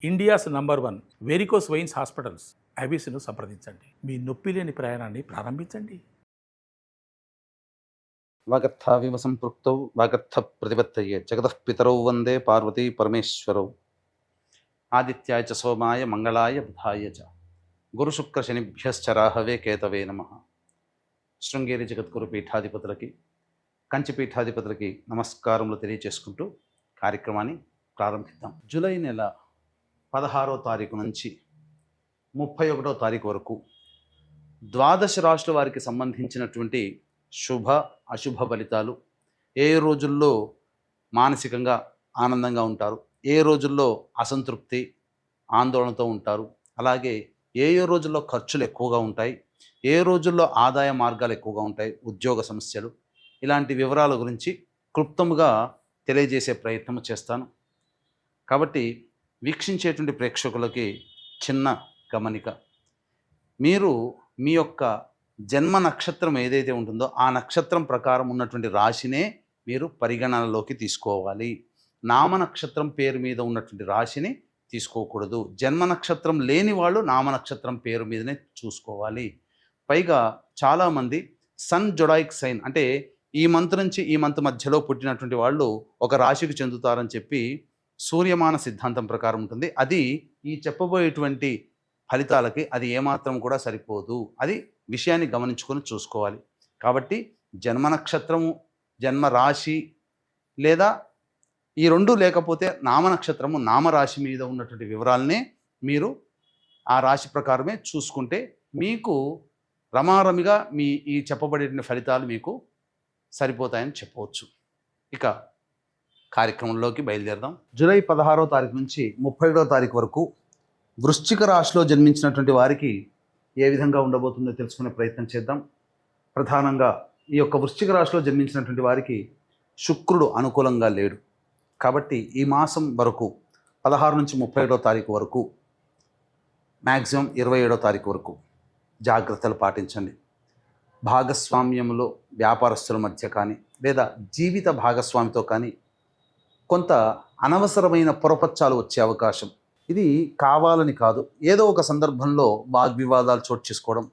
India's number 1 varicose veins hospitals ఐబీసీను సంప్రదించండి. మీ నొప్పి లేని ప్రయాణాన్ని ప్రారంభించండి. వాగర్థావివ సంపృక్తౌ వాగర్థ ప్రతిపత్తయే జగతః పితరౌ వందే పార్వతీ పరమేశ్వరౌ. ఆదిత్యాయ చ సోమాయ మంగళాయ బుధాయ చ గురుశుక్ర శనిభ్యశ్చ రాహవే కేతవే నమః. శృంగేరి జగద్గురు పీఠాధిపతులకి, కంచి పీఠాధిపతులకి నమస్కారములు తెలియచేసుకుంటూ కార్యక్రమాన్ని ప్రారంభిద్దాం. జూలై నెల 16వ తారీఖు నుంచి 31వ తారీఖు వరకు ద్వాదశ రాశుల వారికి సంబంధించినటువంటి శుభ అశుభ ఫలితాలు, ఏ రోజుల్లో మానసికంగా ఆనందంగా ఉంటారు, ఏ రోజుల్లో అసంతృప్తి ఆందోళనతో ఉంటారు, అలాగే ఏ రోజుల్లో ఖర్చులు ఎక్కువగా ఉంటాయి, ఏ రోజుల్లో ఆదాయ మార్గాలు ఎక్కువగా ఉంటాయి, ఉద్యోగ సమస్యలు, ఇలాంటి వివరాల గురించి క్లుప్తంగా తెలియజేసే ప్రయత్నం చేస్తాను. కాబట్టి వీక్షించేటువంటి ప్రేక్షకులకి చిన్న గమనిక, మీరు మీ యొక్క జన్మ నక్షత్రం ఏదైతే ఉంటుందో ఆ నక్షత్రం ప్రకారం ఉన్నటువంటి రాశినే మీరు పరిగణనలోకి తీసుకోవాలి. నామ నక్షత్రం పేరు మీద ఉన్నటువంటి రాశిని తీసుకోకూడదు. జన్మ నక్షత్రం లేని వాళ్ళు నామ నక్షత్రం పేరు మీదనే చూసుకోవాలి. పైగా చాలామంది సన్ జొడాయిక్ సైన్ అంటే ఈ మంత్ నుంచి ఈ మంత్ మధ్యలో పుట్టినటువంటి వాళ్ళు ఒక రాశికి చెందుతారని చెప్పి సూర్యమాన సిద్ధాంతం ప్రకారం ఉంటుంది. అది ఈ చెప్పబోయేటువంటి ఫలితాలకి అది ఏమాత్రం కూడా సరిపోదు. అది విషయాన్ని గమనించుకొని చూసుకోవాలి. కాబట్టి జన్మ నక్షత్రము, జన్మ రాశి లేదా ఈ రెండు లేకపోతే నామ నక్షత్రము, నామరాశి మీద ఉన్నటువంటి వివరాలనే మీరు ఆ రాశి ప్రకారమే చూసుకుంటే మీకు రమారమిగా మీ ఈ చెప్పబడే ఫలితాలు మీకు సరిపోతాయని చెప్పవచ్చు. ఇక కార్యక్రమంలోకి బయలుదేరదాం. జూలై 16వ తారీఖు నుంచి 31వ తారీఖు వరకు వృశ్చిక రాశిలో జన్మించినటువంటి వారికి ఏ విధంగా ఉండబోతుందో తెలుసుకునే ప్రయత్నం చేద్దాం. ప్రధానంగా ఈ యొక్క వృశ్చిక రాశిలో జన్మించినటువంటి వారికి శుక్రుడు అనుకూలంగా లేడు. కాబట్టి ఈ మాసం వరకు 16 నుంచి 31వ తారీఖు వరకు, మ్యాక్సిమం 27వ తారీఖు వరకు జాగ్రత్తలు పాటించండి. భాగస్వామ్యంలో వ్యాపారస్తుల మధ్య కానీ లేదా జీవిత భాగస్వామితో కానీ కొంత అనవసరమైన పొరపచ్చాలు వచ్చే అవకాశం. ఇది కావాలని కాదు, ఏదో ఒక సందర్భంలో వాగ్వివాదాలు చోటు చేసుకోవడం,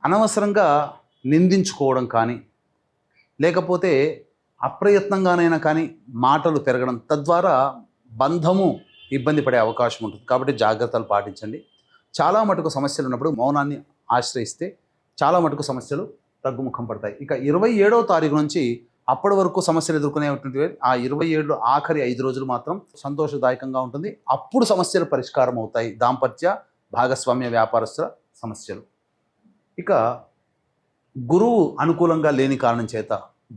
అనవసరంగా నిందించుకోవడం కానీ, లేకపోతే అప్రయత్నంగానైనా కానీ మాటలు పెరగడం, తద్వారా బంధము ఇబ్బంది పడే అవకాశం ఉంటుంది. కాబట్టి జాగ్రత్తలు పాటించండి. చాలా మటుకు సమస్యలు ఉన్నప్పుడు మౌనాన్ని ఆశ్రయిస్తే చాలా మటుకు సమస్యలు తగ్గుముఖం పడతాయి. ఇక 27వ తారీఖు నుంచి అప్పటి వరకు సమస్యలు ఎదుర్కొనేటువంటి ఆ 27 ఆఖరి 5 రోజులు మాత్రం సంతోషదాయకంగా ఉంటుంది. అప్పుడు సమస్యలు పరిష్కారం అవుతాయి. దాంపత్య, భాగస్వామ్య, వ్యాపారస్తుల సమస్యలు. ఇక గురువు అనుకూలంగా లేని కారణం చేత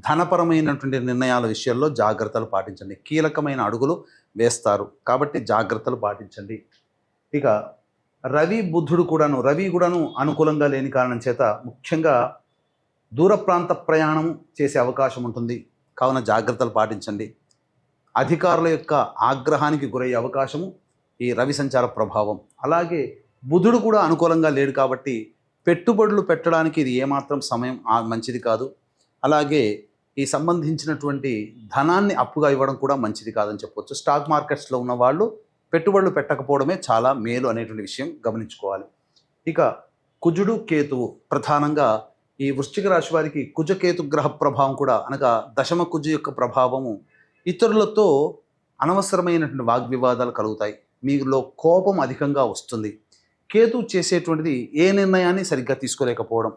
ధనపరమైనటువంటి నిర్ణయాల విషయంలో జాగ్రత్తలు పాటించండి. కీలకమైన అడుగులు వేస్తారు కాబట్టి జాగ్రత్తలు పాటించండి. ఇక రవి కూడాను అనుకూలంగా లేని కారణం చేత ముఖ్యంగా దూర ప్రాంత ప్రయాణం చేసే అవకాశం ఉంటుంది. కావున జాగ్రత్తలు పాటించండి. అధికారుల యొక్క ఆగ్రహానికి గురయ్యే అవకాశము ఈ రవి సంచార ప్రభావం. అలాగే బుధుడు కూడా అనుకూలంగా లేడు కాబట్టి పెట్టుబడులు పెట్టడానికి ఇది ఏమాత్రం సమయం మంచిది కాదు. అలాగే ఈ సంబంధించినటువంటి ధనాన్ని అప్పుగా ఇవ్వడం కూడా మంచిది కాదని చెప్పవచ్చు. స్టాక్ మార్కెట్స్లో ఉన్న వాళ్ళు పెట్టుబడులు పెట్టకపోవడమే చాలా మేలు అనేటువంటి విషయం గమనించుకోవాలి. ఇక కుజుడు, కేతువు ప్రధానంగా ఈ వృశ్చిక రాశి వారికి కుజకేతు గ్రహ ప్రభావం కూడా అనగా దశమ కుజు యొక్క ప్రభావము ఇతరులతో అనవసరమైనటువంటి వాగ్వివాదాలు కలుగుతాయి. మీలో కోపం అధికంగా వస్తుంది. కేతు చేసేటువంటిది ఏ నిర్ణయాన్ని సరిగ్గా తీసుకోలేకపోవడం,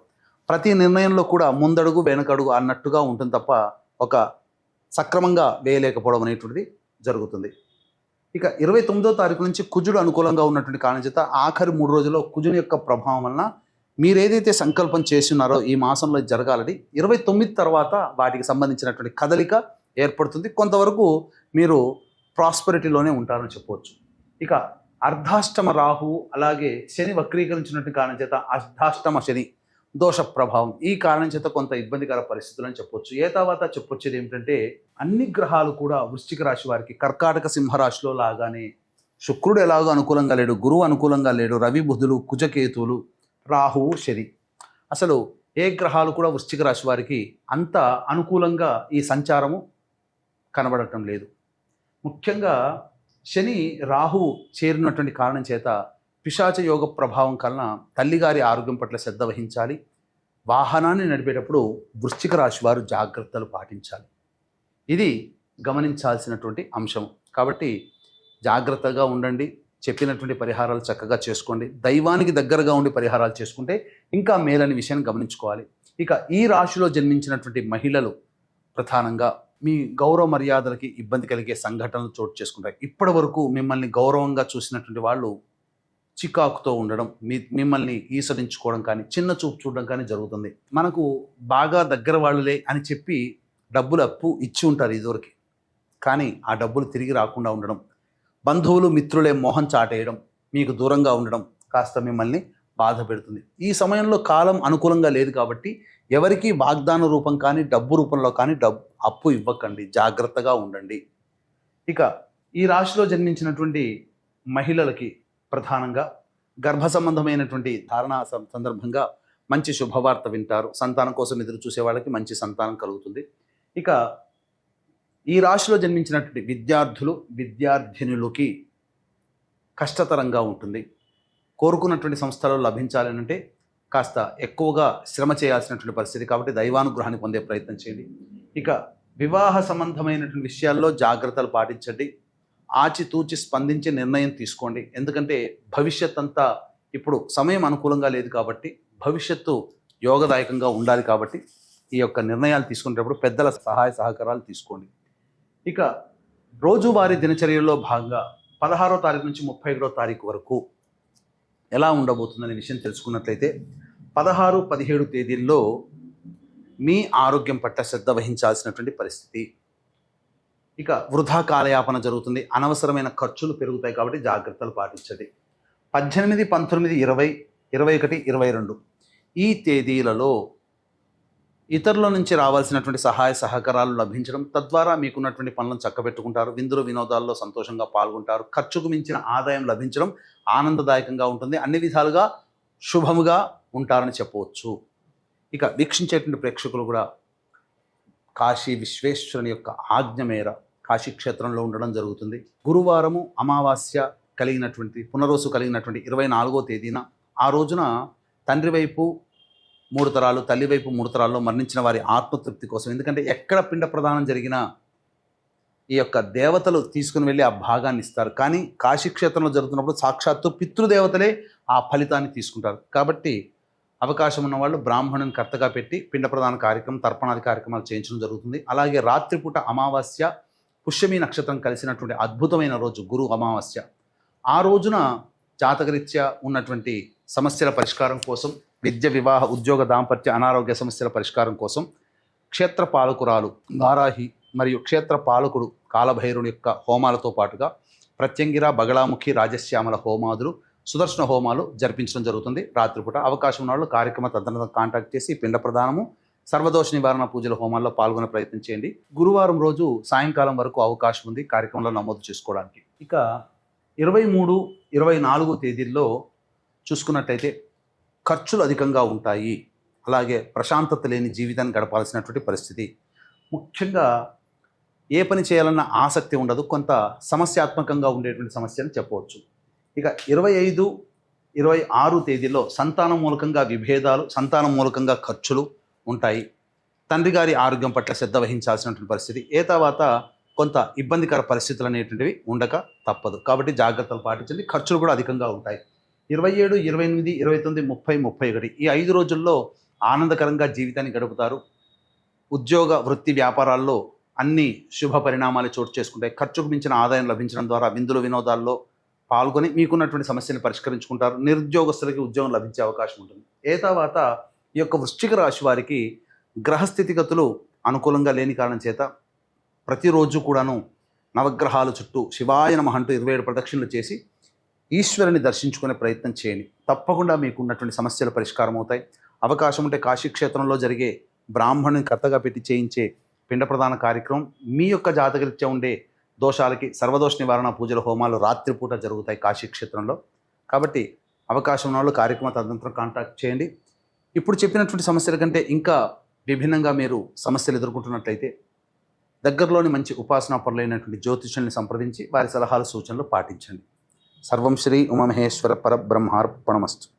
ప్రతి నిర్ణయంలో కూడా ముందడుగు వెనకడుగు అన్నట్టుగా ఉంటుంది తప్ప ఒక సక్రమంగా వేయలేకపోవడం అనేటువంటిది జరుగుతుంది. ఇక 29వ తారీఖు నుంచి కుజుడు అనుకూలంగా ఉన్నటువంటి కారణం చేత ఆఖరి 3 రోజుల్లో కుజుని యొక్క ప్రభావం వలన మీరు ఏదైతే సంకల్పం చేస్తున్నారో ఈ మాసంలో జరగాలని 29 తర్వాత వాటికి సంబంధించినటువంటి కదలిక ఏర్పడుతుంది. కొంతవరకు మీరు ప్రాస్పెరిటీలోనే ఉంటారని చెప్పవచ్చు. ఇక అర్ధాష్టమ రాహువు అలాగే శని వక్రీకరించినటువంటి కారణం చేత అర్ధాష్టమ శని దోష ప్రభావం, ఈ కారణం చేత కొంత ఇబ్బందికర పరిస్థితులు అని చెప్పొచ్చు. ఏ తర్వాత చెప్పొచ్చేది ఏమిటంటే అన్ని గ్రహాలు కూడా వృశ్చిక రాశి వారికి కర్కాటక సింహరాశిలో లాగానే శుక్రుడు ఎలాగో అనుకూలంగా లేడు, గురువు అనుకూలంగా లేడు, రవి బుధులు కుజకేతువులు రాహువు శని, అసలు ఏ గ్రహాలు కూడా వృశ్చిక రాశి వారికి అంత అనుకూలంగా ఈ సంచారము కనబడటం లేదు. ముఖ్యంగా శని రాహువు చేరినటువంటి కారణం చేత పిశాచ యోగ ప్రభావం కలన తల్లిగారి ఆరోగ్యం పట్ల శ్రద్ధ వహించాలి. వాహనాన్ని నడిపేటప్పుడు వృశ్చిక రాశి వారు జాగ్రత్తలు పాటించాలి. ఇది గమనించాల్సినటువంటి అంశం. కాబట్టి జాగ్రత్తగా ఉండండి. చెప్పినటువంటి పరిహారాలు చక్కగా చేసుకోండి. దైవానికి దగ్గరగా ఉండి పరిహారాలు చేసుకుంటే ఇంకా మేలని విషయాన్ని గమనించుకోవాలి. ఇక ఈ రాశిలో జన్మించినటువంటి మహిళలు ప్రధానంగా మీ గౌరవ మర్యాదలకి ఇబ్బంది కలిగే సంఘటనలు చోటు చేసుకుంటాయి. ఇప్పటి వరకు మిమ్మల్ని గౌరవంగా చూసినటువంటి వాళ్ళు చికాకుతో ఉండడం, మిమ్మల్ని ఈసడించుకోవడం కానీ, చిన్న చూపు చూడడం కానీ జరుగుతుంది. మనకు బాగా దగ్గర వాళ్ళులే అని చెప్పి డబ్బులు అప్పు ఇచ్చి ఉంటారు ఇదివరకు, కానీ ఆ డబ్బులు తిరిగి రాకుండా ఉండడం, బంధువులు మిత్రులే మోహం చాటేయడం, మీకు దూరంగా ఉండడం కాస్త మిమ్మల్ని బాధ పెడుతుంది. ఈ సమయంలో కాలం అనుకూలంగా లేదు కాబట్టి ఎవరికి వాగ్దాన రూపం కానీ డబ్బు రూపంలో కానీ అప్పు ఇవ్వకండి, జాగ్రత్తగా ఉండండి. ఇక ఈ రాశిలో జన్మించినటువంటి మహిళలకి ప్రధానంగా గర్భ సంబంధమైనటువంటి ధారణ సందర్భంగా మంచి శుభవార్త వింటారు. సంతానం కోసం ఎదురు చూసే వాళ్ళకి మంచి సంతానం కలుగుతుంది. ఇక ఈ రాశిలో జన్మించినటువంటి విద్యార్థినులకి కష్టతరంగా ఉంటుంది. కోరుకున్నటువంటి సంస్థలు లభించాలంటే కాస్త ఎక్కువగా శ్రమ చేయాల్సినటువంటి పరిస్థితి, కాబట్టి దైవానుగ్రహాన్ని పొందే ప్రయత్నం చేయండి. ఇక వివాహ సంబంధమైనటువంటి విషయాల్లో జాగ్రత్తలు పాటించండి. ఆచితూచి స్పందించి నిర్ణయం తీసుకోండి. ఎందుకంటే భవిష్యత్ అంతా ఇప్పుడు సమయం అనుకూలంగా లేదు కాబట్టి భవిష్యత్తు యోగదాయకంగా ఉండాలి. కాబట్టి ఈ యొక్క నిర్ణయాలు తీసుకునేటప్పుడు పెద్దల సహాయ సహకారాలు తీసుకోండి. ఇక రోజువారీ దినచర్యల్లో భాగంగా 16వ తారీఖు నుంచి 31వ తారీఖు వరకు ఎలా ఉండబోతుందనే విషయం తెలుసుకున్నట్లయితే 16, 17 తేదీల్లో మీ ఆరోగ్యం పట్ల శ్రద్ధ వహించాల్సినటువంటి పరిస్థితి. ఇక వృధా కాలయాపన జరుగుతుంది, అనవసరమైన ఖర్చులు పెరుగుతాయి కాబట్టి జాగ్రత్తలు పాటించండి. 18, 19, 20, 21, 22 ఈ తేదీలలో ఇతరుల నుంచి రావాల్సినటువంటి సహాయ సహకారాలు లభించడం, తద్వారా మీకున్నటువంటి పనులను చక్కబెట్టుకుంటారు. విందులు వినోదాల్లో సంతోషంగా పాల్గొంటారు. ఖర్చుకు మించిన ఆదాయం లభించడం ఆనందదాయకంగా ఉంటుంది. అన్ని విధాలుగా శుభముగా ఉంటారని చెప్పవచ్చు. ఇక వీక్షించేటువంటి ప్రేక్షకులు కూడా కాశీ విశ్వేశ్వరుని యొక్క ఆజ్ఞ మేర కాశీ క్షేత్రంలో ఉండడం జరుగుతుంది. గురువారము అమావాస్య కలిగినటువంటి పునరోసు కలిగినటువంటి 24వ తేదీన ఆ రోజున తండ్రి వైపు 3 తరాలు, తల్లి వైపు 3 తరాల్లో మరణించిన వారి ఆత్మతృప్తి కోసం, ఎందుకంటే ఎక్కడ పిండ ప్రదానం జరిగినా ఈ యొక్క దేవతలు తీసుకుని వెళ్ళి ఆ భాగాన్ని ఇస్తారు. కానీ కాశీక్షేత్రంలో జరుగుతున్నప్పుడు సాక్షాత్తు పితృదేవతలే ఆ ఫలితాన్ని తీసుకుంటారు. కాబట్టి అవకాశం ఉన్న వాళ్ళు బ్రాహ్మణుని కర్తగా పెట్టి పిండ ప్రదాన కార్యక్రమం, తర్పణాది కార్యక్రమాలు చేయించడం జరుగుతుంది. అలాగే రాత్రిపూట అమావాస్య పుష్యమి నక్షత్రం కలిసినటువంటి అద్భుతమైన రోజు గురు అమావాస్య. ఆ రోజున జాతకరీత్యా ఉన్నటువంటి సమస్యల పరిష్కారం కోసం, విద్య, వివాహ, ఉద్యోగ, దాంపత్య, అనారోగ్య సమస్యల పరిష్కారం కోసం క్షేత్ర పాలకురాలు వారాహి మరియు క్షేత్ర పాలకుడు కాలభైరుని యొక్క హోమాలతో పాటుగా ప్రత్యంగిర, బగళాముఖి, రాజశ్యామల హోమాదులు, సుదర్శన హోమాలు జరిపించడం జరుగుతుంది రాత్రిపూట. అవకాశం ఉన్న వాళ్ళు కార్యక్రమ తదనంతరం కాంటాక్ట్ చేసి పిండ ప్రదానము, సర్వదోష నివారణ పూజల హోమాల్లో పాల్గొనే ప్రయత్నం చేయండి. గురువారం రోజు సాయంకాలం వరకు అవకాశం ఉంది కార్యక్రమంలో నమోదు చేసుకోవడానికి. ఇక 23, 24 తేదీల్లో చూసుకున్నట్టయితే ఖర్చులు అధికంగా ఉంటాయి. అలాగే ప్రశాంతత లేని జీవితాన్ని గడపాల్సినటువంటి పరిస్థితి. ముఖ్యంగా ఏ పని చేయాలన్న ఆసక్తి ఉండదు, కొంత సమస్యాత్మకంగా ఉండేటువంటి సమస్య అని చెప్పవచ్చు. ఇక 25, 26 తేదీల్లో సంతానం మూలకంగా విభేదాలు, సంతానం మూలకంగా ఖర్చులు ఉంటాయి. తండ్రి గారి ఆరోగ్యం పట్ల శ్రద్ధ వహించాల్సినటువంటి పరిస్థితి. తర్వాత కొంత ఇబ్బందికర పరిస్థితులు అనేటువంటివి ఉండక తప్పదు. కాబట్టి జాగ్రత్తలు పాటించండి. ఖర్చులు కూడా అధికంగా ఉంటాయి. 27, 28, 29, 30, 31 ఈ 5 రోజుల్లో ఆనందకరంగా జీవితాన్ని గడుపుతారు. ఉద్యోగ, వృత్తి, వ్యాపారాల్లో అన్ని శుభ పరిణామాలు చోటు చేసుకుంటాయి. ఖర్చుకు మించిన ఆదాయం లభించడం ద్వారా విందులు వినోదాల్లో పాల్గొని మీకున్నటువంటి సమస్యను పరిష్కరించుకుంటారు. నిరుద్యోగస్తులకి ఉద్యోగం లభించే అవకాశం ఉంటుంది. తర్వాత ఈ యొక్క వృశ్చిక రాశి వారికి గ్రహస్థితిగతులు అనుకూలంగా లేని కారణం చేత ప్రతిరోజు కూడాను నవగ్రహాల చుట్టూ శివాయ నమః అంటూ 27 ప్రదక్షిణలు చేసి ఈశ్వరుని దర్శించుకునే ప్రయత్నం చేయండి. తప్పకుండా మీకు ఉన్నటువంటి సమస్యలు పరిష్కారం అవుతాయి. అవకాశం ఉంటే కాశీక్షేత్రంలో జరిగే బ్రాహ్మణుని కర్తగా పెట్టి చేయించే పిండ ప్రదాన కార్యక్రమం, మీ యొక్క జాతకరీత్యా ఉండే దోషాలకి సర్వదోష నివారణ పూజల హోమాలు రాత్రిపూట జరుగుతాయి కాశీక్షేత్రంలో. కాబట్టి అవకాశం ఉన్న వాళ్ళు కార్యక్రమ తదనంతరం కాంటాక్ట్ చేయండి. ఇప్పుడు చెప్పినటువంటి సమస్యల కంటే ఇంకా విభిన్నంగా మీరు సమస్యలు ఎదుర్కొంటున్నట్లయితే దగ్గరలోని మంచి ఉపాసనా పరులైనటువంటి జ్యోతిషుల్ని సంప్రదించి వారి సలహాలు సూచనలు పాటించండి. సర్వం శ్రీ ఉమామహేశ్వర పరబ్రహ్మార్పణమస్తు.